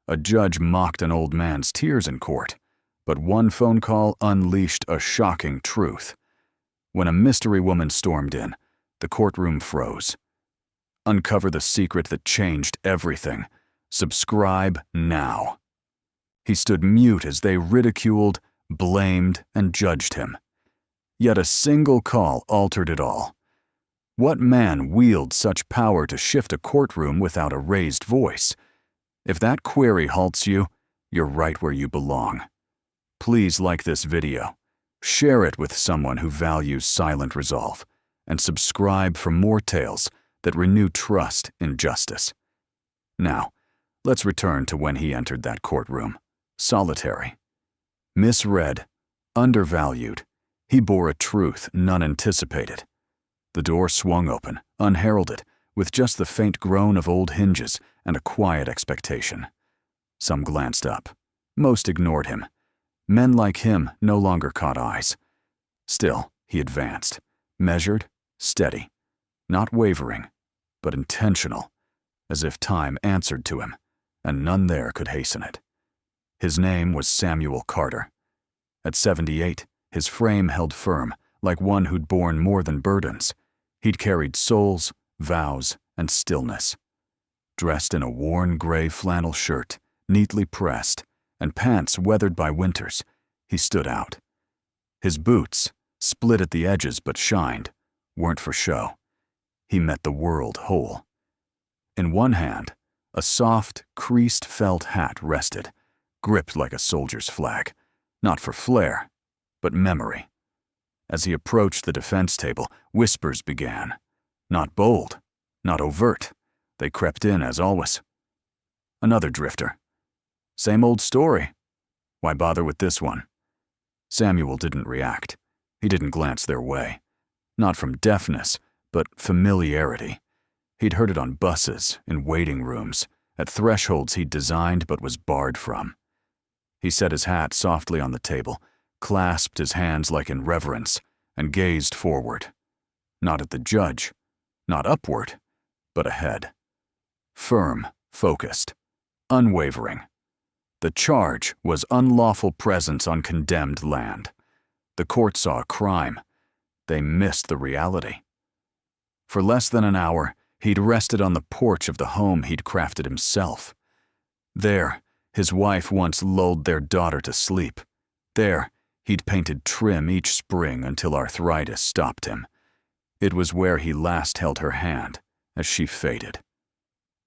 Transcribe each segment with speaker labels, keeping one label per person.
Speaker 1: A judge mocked an old man's tears in court, but one phone call unleashed a shocking truth. When a mystery woman stormed in, the courtroom froze. Uncover the secret that changed everything. Subscribe now. He stood mute as they ridiculed, blamed, and judged him. Yet a single call altered it all. What man wields such power to shift a courtroom without a raised voice? If that query halts you, you're right where you belong. Please like this video, share it with someone who values silent resolve, and subscribe for more tales that renew trust in justice. Now, let's return to when he entered that courtroom. Solitary. Misread, undervalued, he bore a truth none anticipated. The door swung open, unheralded, with just the faint groan of old hinges and a quiet expectation. Some glanced up. Most ignored him. Men like him no longer caught eyes. Still, he advanced, measured, steady, not wavering, but intentional, as if time answered to him, and none there could hasten it. His name was Samuel Carter. At 78, his frame held firm, like one who'd borne more than burdens. He'd carried souls, vows, and stillness. Dressed in a worn gray flannel shirt, neatly pressed, and pants weathered by winters, he stood out. His boots, split at the edges but shined, weren't for show. He met the world whole. In one hand, a soft, creased felt hat rested, gripped like a soldier's flag, not for flair, but memory. As he approached the defense table, whispers began. Not bold, not overt. They crept in as always. Another drifter. Same old story. Why bother with this one? Samuel didn't react. He didn't glance their way. Not from deafness, but familiarity. He'd heard it on buses, in waiting rooms, at thresholds he'd designed but was barred from. He set his hat softly on the table, clasped his hands like in reverence, and gazed forward. Not at the judge, not upward, but ahead. Firm, focused, unwavering. The charge was unlawful presence on condemned land. The court saw a crime. They missed the reality. For less than an hour, he'd rested on the porch of the home he'd crafted himself. There, his wife once lulled their daughter to sleep. There, he'd painted trim each spring until arthritis stopped him. It was where he last held her hand as she faded.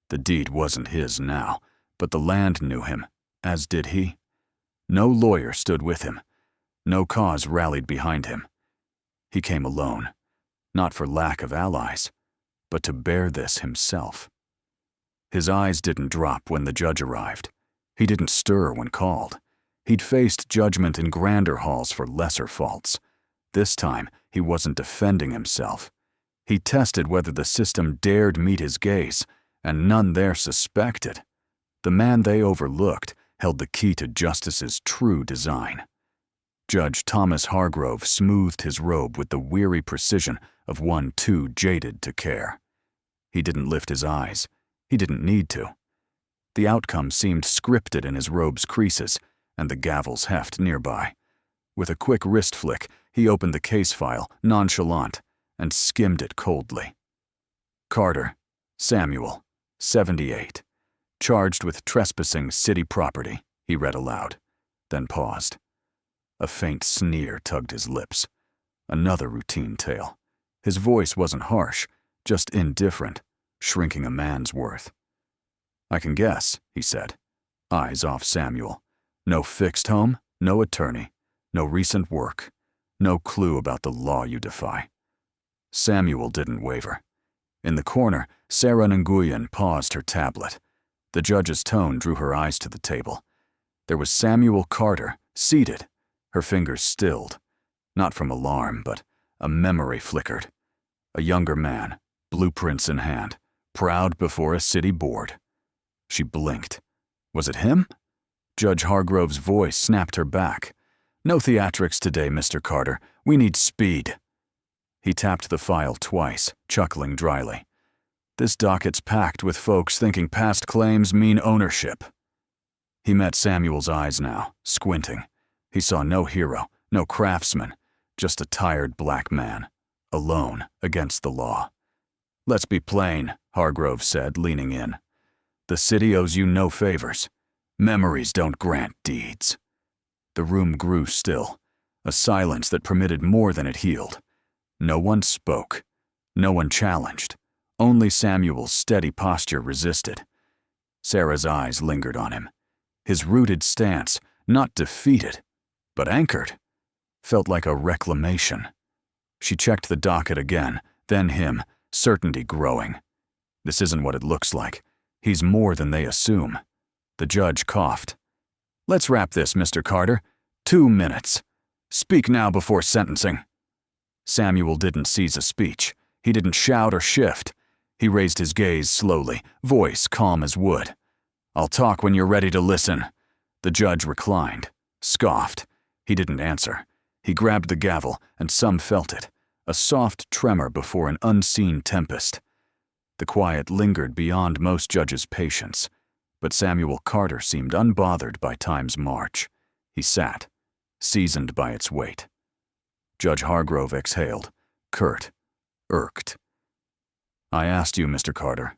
Speaker 1: The deed wasn't his now, but the land knew him, as did he. No lawyer stood with him. No cause rallied behind him. He came alone, not for lack of allies, but to bear this himself. His eyes didn't drop when the judge arrived. He didn't stir when called. He'd faced judgment in grander halls for lesser faults. This time, he wasn't defending himself. He tested whether the system dared meet his gaze, and none there suspected. The man they overlooked held the key to justice's true design. Judge Thomas Hargrove smoothed his robe with the weary precision of one too jaded to care. He didn't lift his eyes. He didn't need to. The outcome seemed scripted in his robe's creases and the gavel's heft nearby. With a quick wrist flick, he opened the case file, nonchalant, and skimmed it coldly. Carter, Samuel, 78. Charged with trespassing city property, he read aloud, then paused. A faint sneer tugged his lips. Another routine tale. His voice wasn't harsh, just indifferent, shrinking a man's worth. I can guess, he said, eyes off Samuel. No fixed home, no attorney, no recent work, no clue about the law you defy. Samuel didn't waver. In the corner, Sarah Nguyen paused her tablet. The judge's tone drew her eyes to the table. There was Samuel Carter, seated, her fingers stilled. Not from alarm, but a memory flickered. A younger man, blueprints in hand, proud before a city board. She blinked. Was it him? Judge Hargrove's voice snapped her back. No theatrics today, Mr. Carter. We need speed. He tapped the file twice, chuckling dryly. This docket's packed with folks thinking past claims mean ownership. He met Samuel's eyes now, squinting. He saw no hero, no craftsman, just a tired black man, alone against the law. "Let's be plain," Hargrove said, leaning in. "The city owes you no favors. Memories don't grant deeds." The room grew still, a silence that permitted more than it healed. No one spoke. No one challenged. Only Samuel's steady posture resisted. Sarah's eyes lingered on him. His rooted stance, not defeated, but anchored, felt like a reclamation. She checked the docket again, then him, certainty growing. This isn't what it looks like. He's more than they assume. The judge coughed. "Let's wrap this, Mr. Carter. 2 minutes. Speak now before sentencing." Samuel didn't seize a speech. He didn't shout or shift. He raised his gaze slowly, voice calm as wood. "I'll talk when you're ready to listen." The judge reclined, scoffed. He didn't answer. He grabbed the gavel, and some felt it, a soft tremor before an unseen tempest. The quiet lingered beyond most judges' patience, but Samuel Carter seemed unbothered by time's march. He sat, seasoned by its weight. Judge Hargrove exhaled, curt, irked. "I asked you, Mr. Carter.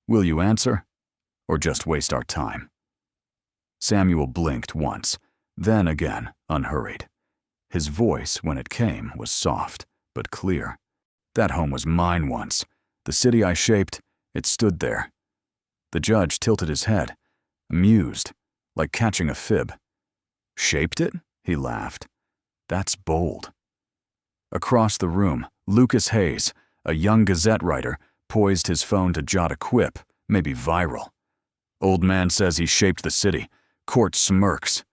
Speaker 1: Will you answer, or just waste our time?" Samuel blinked once, then again, unhurried. His voice, when it came, was soft, but clear. "That home was mine once. The city I shaped, it stood there." The judge tilted his head, amused, like catching a fib. "Shaped it?" he laughed. "That's bold." Across the room, Lucas Hayes, a young Gazette writer, poised his phone to jot a quip, maybe viral. "Old man says he shaped the city. Court smirks."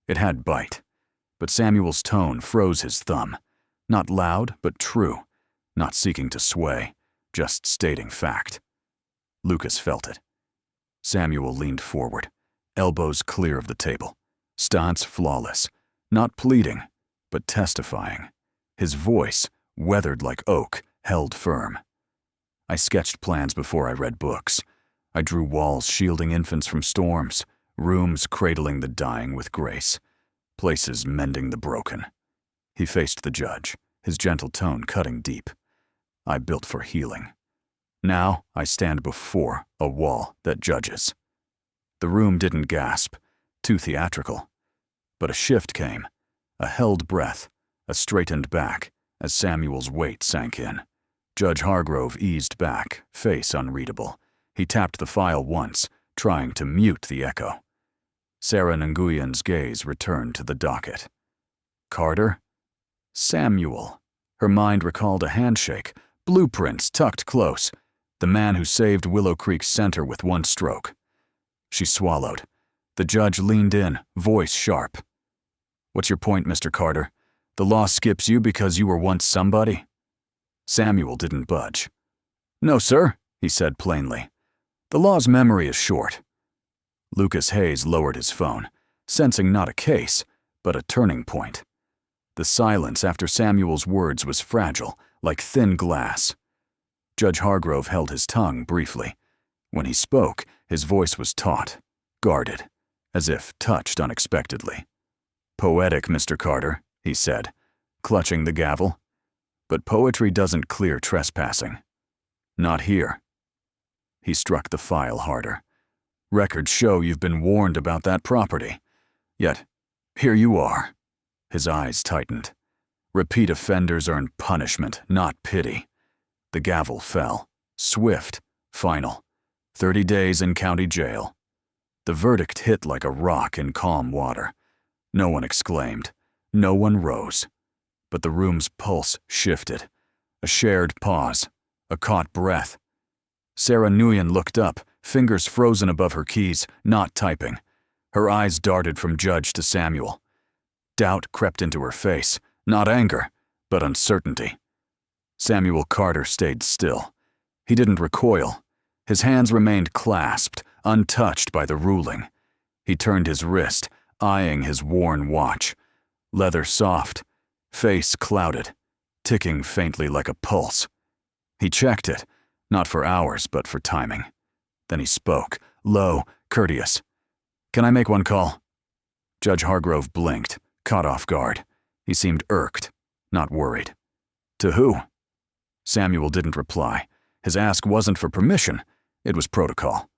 Speaker 1: It had bite, but Samuel's tone froze his thumb. Not loud, but true. Not seeking to sway, just stating fact. Lucas felt it. Samuel leaned forward, elbows clear of the table, stance flawless, not pleading, but testifying. His voice, weathered like oak, held firm. "I sketched plans before I read books. I drew walls shielding infants from storms, rooms cradling the dying with grace, places mending the broken." He faced the judge, his gentle tone cutting deep. "I built for healing. Now I stand before a wall that judges." The room didn't gasp, too theatrical. But a shift came, a held breath, a straightened back, as Samuel's weight sank in. Judge Hargrove eased back, face unreadable. He tapped the file once, trying to mute the echo. Sarah Nguyen's gaze returned to the docket. "Carter?" "Samuel." Her mind recalled a handshake, blueprints tucked close, the man who saved Willow Creek Center with one stroke. She swallowed. The judge leaned in, voice sharp. "What's your point, Mr. Carter? The law skips you because you were once somebody?" Samuel didn't budge. "No, sir," he said plainly. "The law's memory is short." Lucas Hayes lowered his phone, sensing not a case, but a turning point. The silence after Samuel's words was fragile, like thin glass. Judge Hargrove held his tongue briefly. When he spoke, his voice was taut, guarded, as if touched unexpectedly. "Poetic, Mr. Carter," he said, clutching the gavel. "But poetry doesn't clear trespassing. Not here." He struck the file harder. "Records show you've been warned about that property. Yet, here you are." His eyes tightened. "Repeat offenders earn punishment, not pity." The gavel fell. Swift, final. 30 days in county jail. The verdict hit like a rock in calm water. No one exclaimed. No one rose. But the room's pulse shifted. A shared pause. A caught breath. Sarah Nguyen looked up, fingers frozen above her keys, not typing. Her eyes darted from Judge to Samuel. Doubt crept into her face, not anger, but uncertainty. Samuel Carter stayed still. He didn't recoil. His hands remained clasped, untouched by the ruling. He turned his wrist, eyeing his worn watch. Leather soft, face clouded, ticking faintly like a pulse. He checked it, not for hours, but for timing. Then he spoke, low, courteous. Can I make one call? Judge Hargrove blinked, caught off guard. He seemed irked, not worried. To who? Samuel didn't reply. His ask wasn't for permission, it was protocol.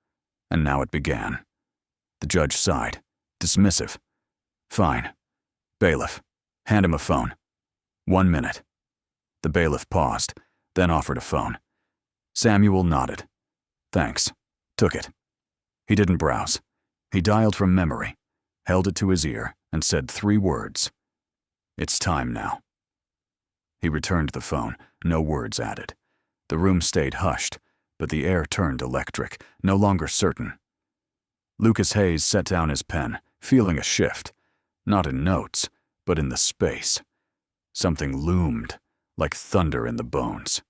Speaker 1: And now it began. The judge sighed, dismissive. Fine. Bailiff, hand him a phone. 1 minute. The bailiff paused, then offered a phone. Samuel nodded. Thanks. Took it. He didn't browse. He dialed from memory, held it to his ear, and said 3 words. It's time now. He returned the phone, no words added. The room stayed hushed, but the air turned electric, no longer certain. Lucas Hayes set down his pen, feeling a shift, not in notes, but in the space. Something loomed, like thunder in the bones.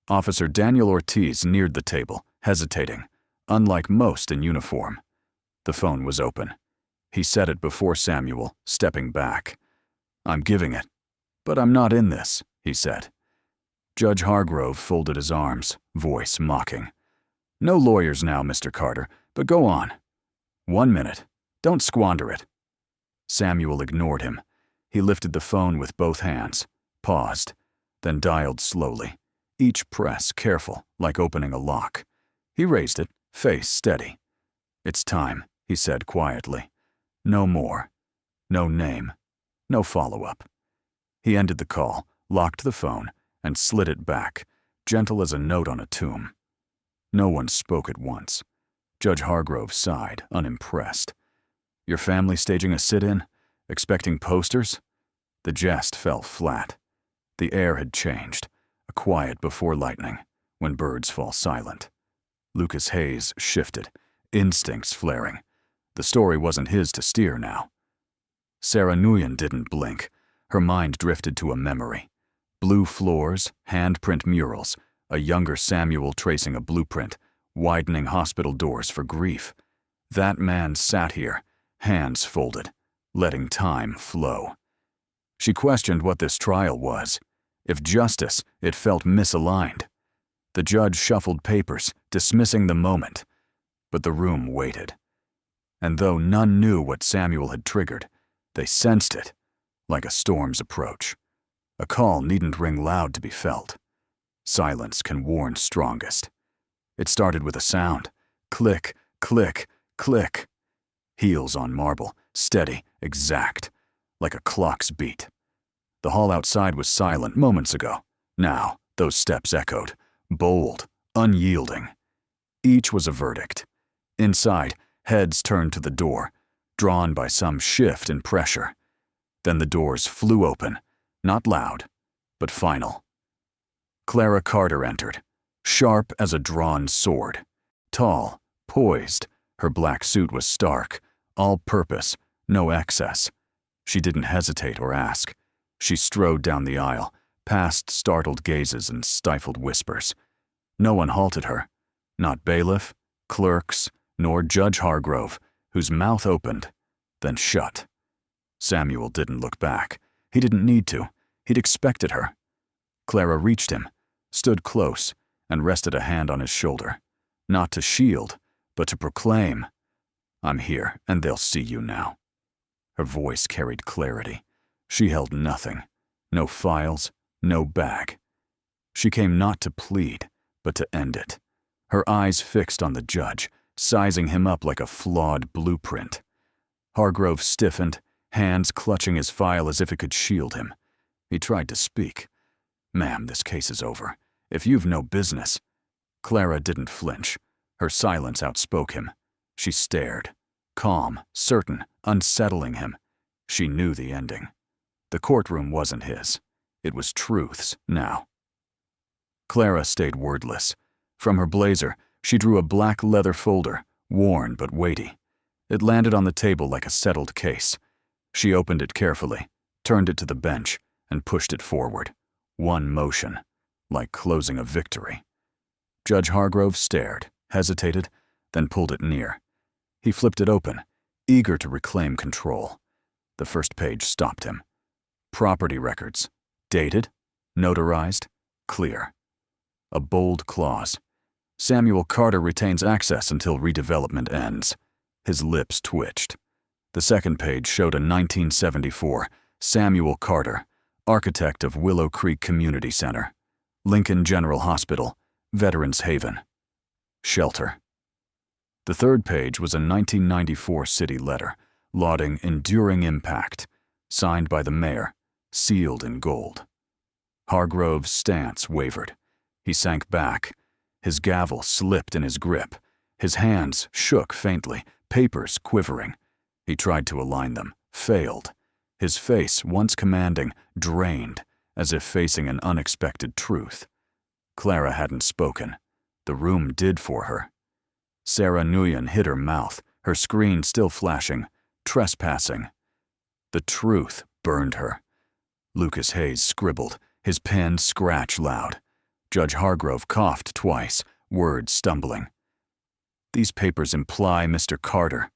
Speaker 1: Officer Daniel Ortiz neared the table, hesitating, unlike most in uniform. The phone was open. He set it before Samuel, stepping back. I'm giving it, but I'm not in this, he said. Judge Hargrove folded his arms, voice mocking. No lawyers now, Mr. Carter, but go on. 1 minute. Don't squander it. Samuel ignored him. He lifted the phone with both hands, paused, then dialed slowly, each press careful, like opening a lock. He raised it, face steady. It's time, he said quietly. No more. No name. No follow-up. He ended the call, locked the phone, and slid it back, gentle as a note on a tomb. No one spoke at once. Judge Hargrove sighed, unimpressed. Your family staging a sit-in? Expecting posters? The jest fell flat. The air had changed, a quiet before lightning, when birds fall silent. Lucas Hayes shifted, instincts flaring. The story wasn't his to steer now. Sarah Nguyen didn't blink. Her mind drifted to a memory. Blue floors, handprint murals, a younger Samuel tracing a blueprint, widening hospital doors for grief. That man sat here, hands folded, letting time flow. She questioned what this trial was. If justice, it felt misaligned. The judge shuffled papers, dismissing the moment. But the room waited. And though none knew what Samuel had triggered, they sensed it, like a storm's approach. A call needn't ring loud to be felt. Silence can warn strongest. It started with a sound. Click, click, click. Heels on marble, steady, exact, like a clock's beat. The hall outside was silent moments ago. Now, those steps echoed, bold, unyielding. Each was a verdict. Inside, heads turned to the door, drawn by some shift in pressure. Then the doors flew open, not loud, but final. Clara Carter entered, sharp as a drawn sword. Tall, poised, her black suit was stark, all-purpose, no excess. She didn't hesitate or ask. She strode down the aisle, past startled gazes and stifled whispers. No one halted her, not bailiff, clerks, nor Judge Hargrove, whose mouth opened, then shut. Samuel didn't look back. He didn't need to. He'd expected her. Clara reached him, stood close, and rested a hand on his shoulder, not to shield, but to proclaim, I'm here, and they'll see you now. Her voice carried clarity. She held nothing. No files, no bag. She came not to plead, but to end it. Her eyes fixed on the judge, sizing him up like a flawed blueprint. Hargrove stiffened, hands clutching his file as if it could shield him. He tried to speak. Ma'am, this case is over. If you've no business. Clara didn't flinch. Her silence outspoke him. She stared, calm, certain, unsettling him. She knew the ending. The courtroom wasn't his. It was Truth's now. Clara stayed wordless. From her blazer, she drew a black leather folder, worn but weighty. It landed on the table like a settled case. She opened it carefully, turned it to the bench, and pushed it forward. One motion, like closing a victory. Judge Hargrove stared, hesitated, then pulled it near. He flipped it open, eager to reclaim control. The first page stopped him. Property records. Dated, notarized, clear. A bold clause. Samuel Carter retains access until redevelopment ends. His lips twitched. The second page showed a 1974 Samuel Carter, architect of Willow Creek Community Center, Lincoln General Hospital, Veterans Haven. Shelter. The third page was a 1994 city letter, lauding enduring impact, signed by the mayor, sealed in gold. Hargrove's stance wavered. He sank back. His gavel slipped in his grip. His hands shook faintly, papers quivering. He tried to align them, failed. His face, once commanding, drained, as if facing an unexpected truth. Clara hadn't spoken. The room did for her. Sarah Nguyen hid her mouth, her screen still flashing, trespassing. The truth burned her. Lucas Hayes scribbled, his pen scratched loud. Judge Hargrove coughed twice, words stumbling. These papers imply Mr. Carter.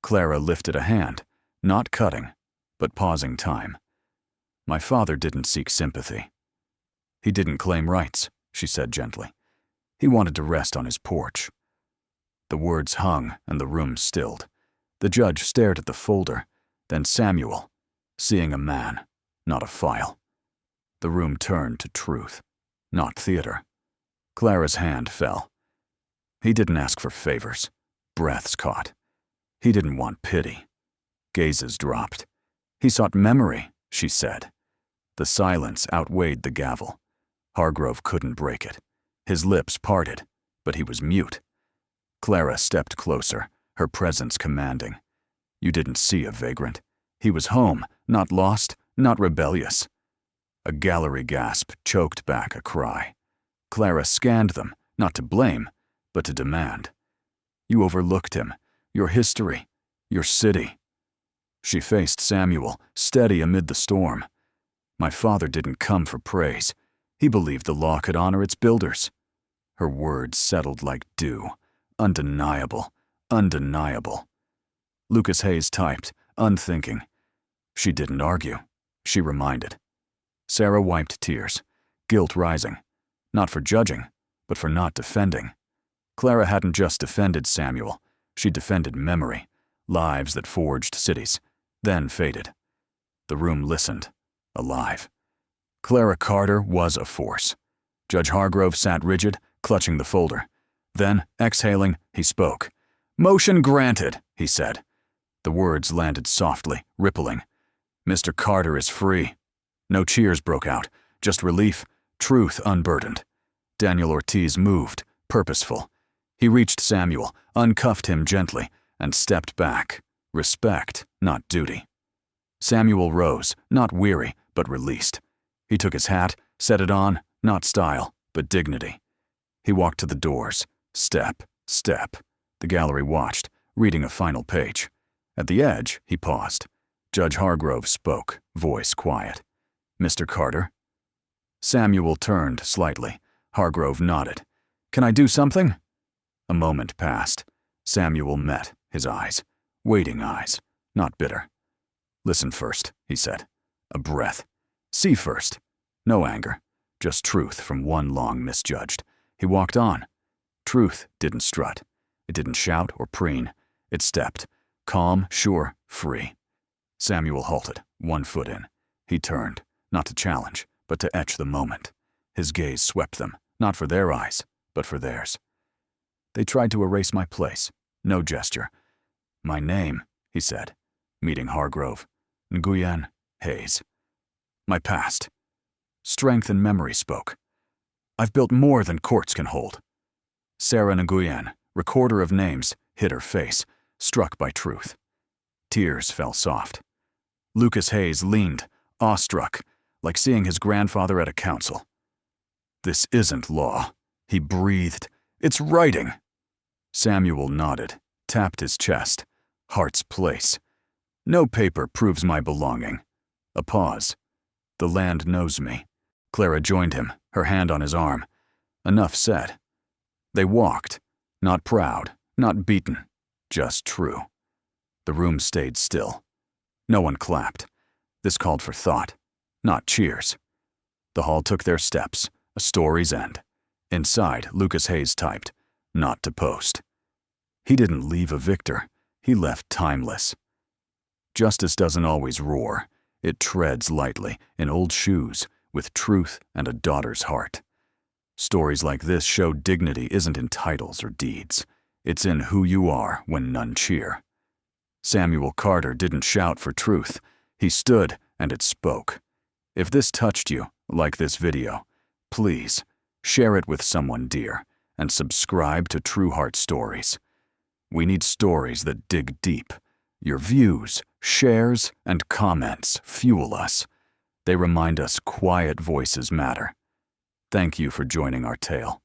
Speaker 1: Clara lifted a hand, not cutting, but pausing time. My father didn't seek sympathy. He didn't claim rights, she said gently. He wanted to rest on his porch. The words hung and the room stilled. The judge stared at the folder, then Samuel, seeing a man, not a file. The room turned to truth, not theater. Clara's hand fell. He didn't ask for favors. Breaths caught. He didn't want pity. Gazes dropped. He sought memory, she said. The silence outweighed the gavel. Hargrove couldn't break it. His lips parted, but he was mute. Clara stepped closer, her presence commanding. You didn't see a vagrant. He was home, not lost, not rebellious. A gallery gasp choked back a cry. Clara scanned them, not to blame, but to demand. You overlooked him, your history, your city. She faced Samuel, steady amid the storm. My father didn't come for praise. He believed the law could honor its builders. Her words settled like dew. Undeniable, undeniable. Lucas Hayes typed, unthinking. She didn't argue. She reminded. Sarah wiped tears, guilt rising. Not for judging, but for not defending. Clara hadn't just defended Samuel. She defended memory, lives that forged cities, then faded. The room listened, alive. Clara Carter was a force. Judge Hargrove sat rigid, clutching the folder. Then, exhaling, he spoke. Motion granted, he said. The words landed softly, rippling. Mr. Carter is free. No cheers broke out, just relief, truth unburdened. Daniel Ortiz moved, purposeful. He reached Samuel, uncuffed him gently, and stepped back. Respect, not duty. Samuel rose, not weary, but released. He took his hat, set it on, not style, but dignity. He walked to the doors, step, step. The gallery watched, reading a final page. At the edge, he paused. Judge Hargrove spoke, voice quiet. Mr. Carter? Samuel turned slightly. Hargrove nodded. Can I do something? A moment passed. Samuel met his eyes. Waiting eyes, not bitter. Listen first, he said. A breath. See first. No anger. Just truth from one long misjudged. He walked on. Truth didn't strut. It didn't shout or preen. It stepped. Calm, sure, free. Samuel halted, 1 foot in. He turned, not to challenge, but to etch the moment. His gaze swept them, not for their eyes, but for theirs. They tried to erase my place. No gesture. My name, he said, meeting Hargrove. Nguyen Hayes. My past. Strength and memory spoke. I've built more than courts can hold. Sarah Nguyen, recorder of names, hid her face, struck by truth. Tears fell soft. Lucas Hayes leaned, awestruck, like seeing his grandfather at a council. This isn't law, he breathed. It's writing. Samuel nodded, tapped his chest. Heart's place. No paper proves my belonging. A pause. The land knows me. Clara joined him, her hand on his arm. Enough said. They walked, not proud, not beaten, just true. The room stayed still. No one clapped. This called for thought, not cheers. The hall took their steps, a story's end. Inside, Lucas Hayes typed, not to post. He didn't leave a victor. he left timeless. Justice doesn't always roar. It treads lightly, in old shoes, with truth and a daughter's heart. Stories like this show dignity isn't in titles or deeds. It's in who you are when none cheer. Samuel Carter didn't shout for truth. He stood and it spoke. If this touched you, like this video, please share it with someone dear and subscribe to True Heart Stories. We need stories that dig deep. Your views, shares, and comments fuel us. They remind us quiet voices matter. Thank you for joining our tale.